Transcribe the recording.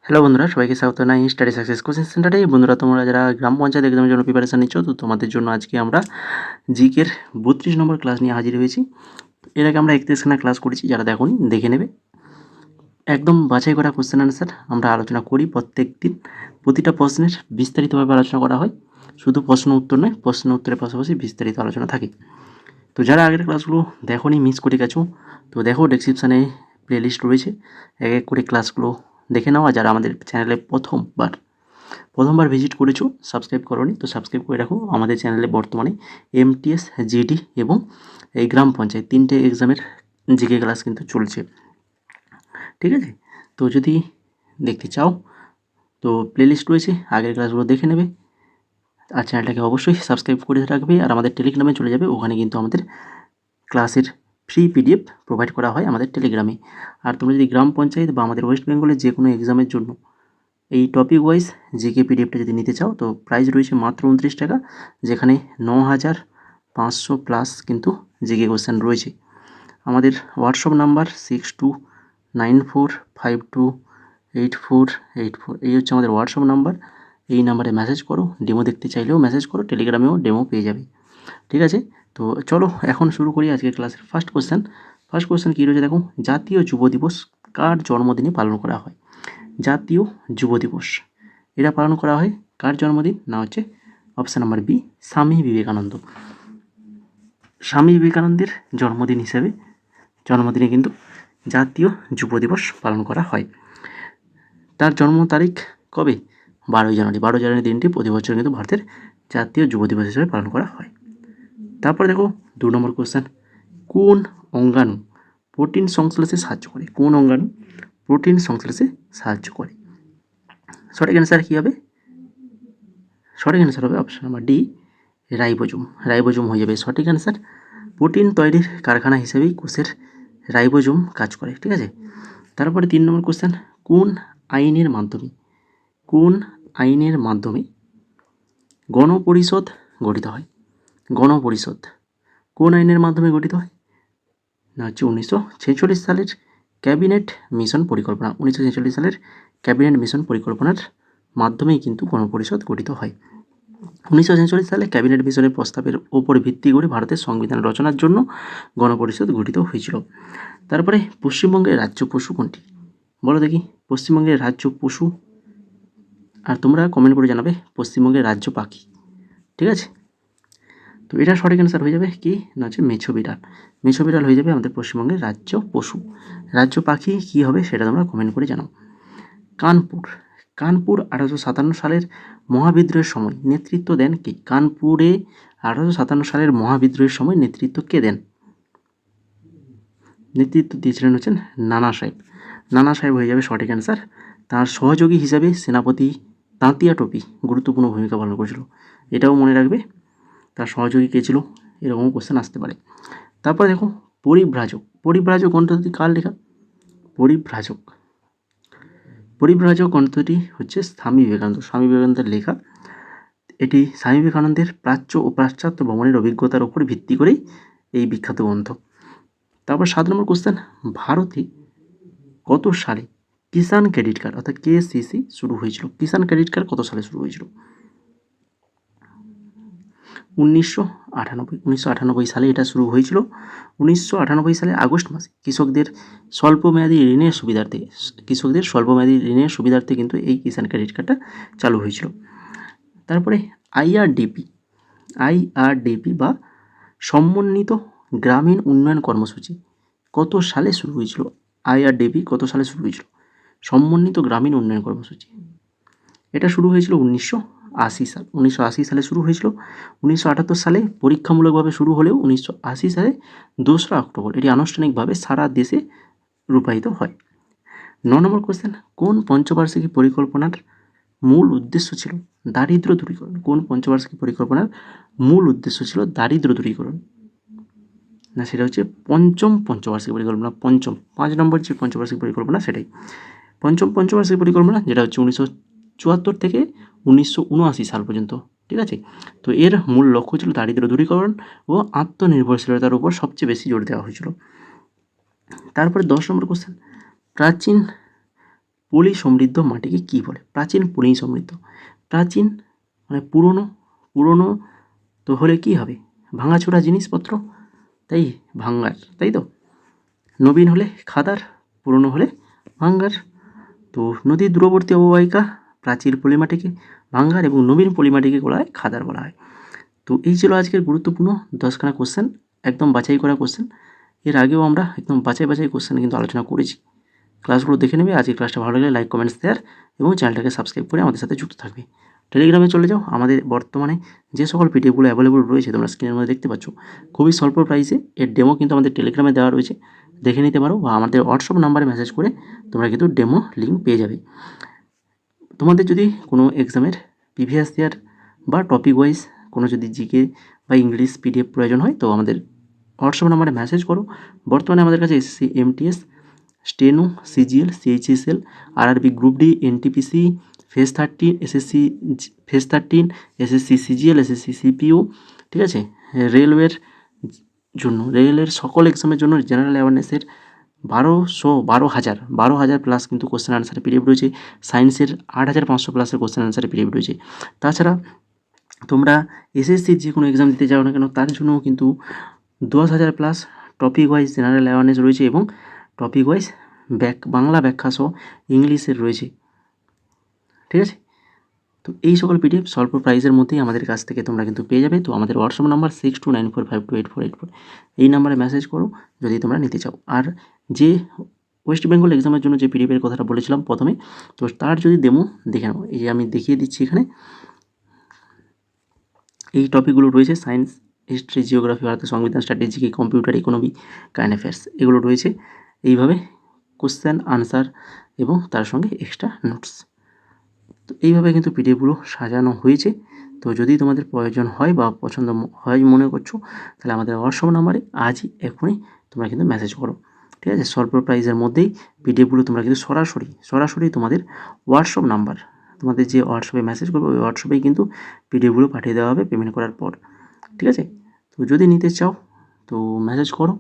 Hello বন্ধুরা, সবাইকে স্বাগত জানাই স্টাডি সাকসেস কোচিং সেন্টারে। বন্ধুরা, তোমরা যারা গ্রাম পঞ্চায়েত এক্সামের জন্য প্রিপারেশন নিচ্ছ, তো তোমাদের জন্য আজকে আমরা জিকের 32 নম্বর ক্লাস নিয়ে হাজির হয়েছি। এর আগে আমরা 31খানা ক্লাস করেছি, যারা দেখোনি দেখে নেবে। একদম বাছাই করা কোশ্চেন আনসার আমরা আলোচনা করি প্রত্যেক দিন। প্রতিটা প্রশ্নের বিস্তারিতভাবে আলোচনা করা হয়, শুধু প্রশ্ন উত্তর নয়, প্রশ্ন উত্তরের পাশাপাশি বিস্তারিত আলোচনা থাকে। তো যারা আগের ক্লাসগুলো দেখোনি, মিস করে গেছো, তো দেখো ডেসক্রিপশানে প্লেলিস্ট রয়েছে, এক এক করে ক্লাসগুলো দেখে নাও। আর যারা আমাদের চ্যানেলে প্রথমবার ভিজিট করেছো, সাবস্ক্রাইব করোনি, তো সাবস্ক্রাইব করে রাখো। আমাদের চ্যানেলে বর্তমানে এমটিএস, জিডি এবং এই গ্রাম পঞ্চায়েত 3টে এক্সামের জিকে ক্লাস কিন্তু চলছে, ঠিক আছে? তো যদি দেখতে চাও তো প্লেলিস্ট রয়েছে, আগের ক্লাসগুলো দেখে নেবে। আর চ্যানেলটাকে অবশ্যই সাবস্ক্রাইব করে রাখবে। আর আমাদের টেলিগ্রামে চলে যাবে, ওখানে কিন্তু আমাদের ক্লাসের ফ্রি পিডিএফ প্রোভাইড করা হয় আমাদের টেলিগ্রামে। আর তোমরা যদি গ্রাম পঞ্চায়েত বা আমাদের ওয়েস্ট বেঙ্গলের যে কোনো এক্সামের জন্য এই টপিক ওয়াইজ জিকে পিডিএফটা যদি নিতে চাও, তো প্রাইস রয়েছে মাত্র 29 টাকা, যেখানে 9500 প্লাস কিন্তু জিকে কোশ্চেন রয়েছে। আমাদের হোয়াটসঅ্যাপ নাম্বার 6294528484, এই হচ্ছে আমাদের হোয়াটসঅ্যাপ নাম্বার। এই নাম্বারে মেসেজ করো, ডেমো দেখতে চাইলেও মেসেজ করো, টেলিগ্রামেও ডেমো পেয়ে যাবে, ঠিক আছে? তো চলো এখন শুরু করি আজকের ক্লাসের ফার্স্ট কোশ্চেন কী রয়েছে দেখো। জাতীয় যুব দিবস কার জন্মদিনে পালন করা হয়? জাতীয় যুব দিবস এটা পালন করা হয় কার জন্মদিন? না হচ্ছে option number B, Swami Vivekananda. স্বামী বিবেকানন্দের জন্মদিনে কিন্তু জাতীয় যুব দিবস পালন করা হয়। তার জন্ম তারিখ কবে? 12ই জানুয়ারি দিনটি প্রতি বছর কিন্তু ভারতের জাতীয় যুব দিবস হিসেবে পালন করা হয়। তারপরে দেখো 2 নম্বর কোশ্চেন, কোন অঙ্গাণু প্রোটিন সংশ্লেষে সাহায্য করে? কোন অঙ্গাণু প্রোটিন সংশ্লেষে সাহায্য করে? সঠিক অ্যান্সার কী হবে? সঠিক অ্যান্সার হবে অপশন নাম্বার ডি, রাইবোজোম হয়ে যাবে সঠিক অ্যান্সার। প্রোটিন তৈরির কারখানা হিসেবেই কোষের রাইবোজোম কাজ করে, ঠিক আছে? তারপরে 3 নম্বর কোশ্চেন, কোন আইনের মাধ্যমে গণপরিষদ গঠিত হয়? গণপরিষদ কোন আইনের মাধ্যমে গঠিত হয়? না হচ্ছে 1946 সালের ক্যাবিনেট মিশন পরিকল্পনা। 1946 সালের ক্যাবিনেট মিশন পরিকল্পনার মাধ্যমেই কিন্তু গণপরিষদ গঠিত হয়। 1946 সালে ক্যাবিনেট মিশনের প্রস্তাবের ওপর ভিত্তি করে ভারতের সংবিধান রচনার জন্য গণপরিষদ গঠিত হয়েছিল। তারপরে পশ্চিমবঙ্গের রাজ্য পশু কোনটি? বলো দেখি পশ্চিমবঙ্গের রাজ্য পশু, আর তোমরা কমেন্ট করে জানাবে পশ্চিমবঙ্গের রাজ্য পাখি, ঠিক আছে? তো এটা সঠিক অ্যান্সার হয়ে যাবে কি না হচ্ছে মেছো বিড়াল হয়ে যাবে আমাদের পশ্চিমবঙ্গের রাজ্য পশু। রাজ্য পাখি কি হবে সেটা তোমরা কমেন্ট করে জানাও। কানপুর 1857 সালের মহাবিদ্রোহের সময় নেতৃত্ব দেন কে? কানপুরে 1857 সালের মহাবিদ্রোহের সময় নেতৃত্ব কে দেন? নেতৃত্ব দিয়েছিলেন হচ্ছেন নানা সাহেব হয়ে যাবে সঠিক অ্যান্সার। তার সহযোগী হিসাবে সেনাপতি তাঁতিয়া টোপি গুরুত্বপূর্ণ ভূমিকা পালন করেছিল, এটাও মনে রাখবে। তার সহযোগী কে ছিল, এরকম কোশ্চেন আসতে পারে। তারপর দেখো পরিব্রাজক গ্রন্থটি কার লেখা? পরিব্রাজক গ্রন্থটি হচ্ছে স্বামী বিবেকানন্দের লেখা। এটি স্বামী বিবেকানন্দের প্রাচ্য ও পাশ্চাত্য ভ্রমণের অভিজ্ঞতার উপর ভিত্তি করেই এই বিখ্যাত গ্রন্থ। তারপর 7 নম্বর কোশ্চেন, ভারতে কত সালে কিষাণ ক্রেডিট কার্ড অর্থাৎ KCC শুরু হয়েছিল? কিষাণ ক্রেডিট কার্ড কত সালে শুরু হয়েছিল? 1998 সালে এটা শুরু হয়েছিল। 1998 সালে আগস্ট মাসে কৃষকদের স্বল্পমেয়াদী ঋণের সুবিধার্থে কিন্তু এই কিষাণ ক্রেডিট কার্ডটা চালু হয়েছিল। তারপরে আইআরডিপি বা সমন্বিত গ্রামীণ উন্নয়ন কর্মসূচি কত সালে শুরু হয়েছিল? আইআরডিপি কত সালে শুরু হয়েছিল? সমন্বিত গ্রামীণ উন্নয়ন কর্মসূচি এটা শুরু হয়েছিল 1980 সালে শুরু হয়েছিল। 1978 সালে পরীক্ষামূলকভাবে শুরু হলেও 1980 সালে 2রা অক্টোবর এটি আনুষ্ঠানিকভাবে সারা দেশে রূপায়িত হয়। 9 নম্বর কোশ্চেন, কোন পঞ্চবার্ষিকী পরিকল্পনার মূল উদ্দেশ্য ছিল দারিদ্র্য দূরীকরণ? কোন পঞ্চবার্ষিকী পরিকল্পনার মূল উদ্দেশ্য ছিল দারিদ্র্য দূরীকরণ? না, সেটা হচ্ছে পঞ্চম পঞ্চবার্ষিকী পরিকল্পনা। 5 নম্বর যে পঞ্চবার্ষিকী পরিকল্পনা সেটাই পঞ্চম পঞ্চবার্ষিকী পরিকল্পনা, যেটা হচ্ছে 1974 থেকে 1979 সাল পর্যন্ত, ঠিক আছে? তো এর মূল লক্ষ্য ছিল দারিদ্র্য দূরীকরণ ও আত্মনির্ভরশীলতার উপর সবচেয়ে বেশি জোর দেওয়া হয়েছিল। তারপরে 10 নম্বর কোশ্চেন, প্রাচীন পলি সমৃদ্ধ মাটিকে কী বলে? প্রাচীন পলি সমৃদ্ধ। প্রাচীন মানে পুরনো, পুরনো তো হলে কী হবে? ভাঙাচোরা জিনিসপত্র, তাই ভাঙ্গার, তাই তো? নবীন হলে খাদার, পুরনো হলে ভাঙ্গার। তো নদীর দূরবর্তী অববাহিকা প্রাচীর পলিমাটিকে ভাঙ্গার এবং নবীন পলিমাটিকে বলা হয় খাদার বলা হয়। তো এই ছিল আজকের গুরুত্বপূর্ণ 10খানা কোশ্চেন, একদম বাছাই করা কোশ্চেন। এর আগেও আমরা একদম বাছাই কোশ্চেন কিন্তু আলোচনা করেছি। ক্লাসগুলো দেখে নেবে। আজকের ক্লাসটা ভালো লাগলে লাইক, কমেন্টস, শেয়ার এবং চ্যানেলটাকে সাবস্ক্রাইব করে আমাদের সাথে যুক্ত থাকবে। টেলিগ্রামে চলে যাও। আমাদের বর্তমানে যে সকল পিডিএফগুলো অ্যাভেলেবল রয়েছে তোমরা স্ক্রিনের মধ্যে দেখতে পাচ্ছ, খুবই স্বল্প প্রাইসে এর ডেমো কিন্তু আমাদের টেলিগ্রামে দেওয়া রয়েছে, দেখে নিতে পারো, বা আমাদের হোয়াটসঅ্যাপ নাম্বারে মেসেজ করে তোমরা কিন্তু ডেমো লিঙ্ক পেয়ে যাবে। তোমাদের যদি কোনো এক্সামের প্রিভিয়াস ইয়ার বা টপিক ওয়াইজ কোনো যদি জিকে বা ইংলিশ পিডিএফ প্রয়োজন হয় তো আমাদের হোয়াটসঅ্যাপ নাম্বারে মেসেজ করো। বর্তমানে আমাদের কাছে SSC MTS, steno, CGL, CHSL, RRB group D, NTPC, phase 13, SSC phase 13, SSC CGL, SSC CPO, ঠিক আছে, রেলওয়ের জন্য, রেলের সকল এক্সামের জন্য জেনারেল অ্যাওয়ারনেসের 12,000 প্লাস কিন্তু কোশ্চেন আনসারের পিডিএফ রয়েছে। সায়েন্সের 8,500 প্লাসের কোশ্চেন আনসারের পিডিএফ রয়েছে। তাছাড়া তোমরা এসএসসির যে কোনো এক্সাম দিতে যাও না কেন তার জন্যও কিন্তু 10,000 plus topic wise general awareness রয়েছে এবং টপিক ওয়াইজ বাংলা ব্যাখ্যা সহ ইংলিশের রয়েছে, ঠিক আছে। তো এই সকল পিডিএফ স্বল্প প্রাইসের মধ্যেই আমাদের কাছ থেকে তোমরা কিন্তু পেয়ে যাবে। তো আমাদের হোয়াটসঅ্যাপ নাম্বার 6294528484, এই নাম্বারে মেসেজ করো যদি তোমরা নিতে চাও। আর যে ওয়েস্ট বেঙ্গল এক্সামের জন্য যে পিডিএফের কথাটা বলেছিলাম প্রথমে, তো তার যদি ডেমো দেখে নাও, এই যে আমি দেখিয়ে দিচ্ছি এখানে, এই টপিকগুলো রয়েছে সায়েন্স, হিস্ট্রি, জিওগ্রাফি, ভারতের সংবিধান, strategy, computer, economy, current affairs, এগুলো রয়েছে। এইভাবে কোশ্চেন আনসার এবং তার সঙ্গে এক্সট্রা নোটস। তো এইভাবে কিন্তু পিডিএফগুলো সাজানো হয়েছে। তো যদি তোমাদের প্রয়োজন হয় বা পছন্দ হয় মনে করছো, তাহলে আমাদের হোয়াটসঅ্যাপ নাম্বারে আজই এখনই তোমরা কিন্তু মেসেজ করো, ঠিক আছে। স্বল্প প্রাইসের মধ্যেই পিডিএফগুলো তোমরা কিন্তু সরাসরি তোমাদের হোয়াটসঅ্যাপ নাম্বার, তোমাদের যে হোয়াটসঅ্যাপে মেসেজ করবে ওই হোয়াটসঅ্যাপেই কিন্তু পিডিএফগুলো পাঠিয়ে দেওয়া হবে পেমেন্ট করার পর, ঠিক আছে। তো যদি নিতে চাও তো মেসেজ করো।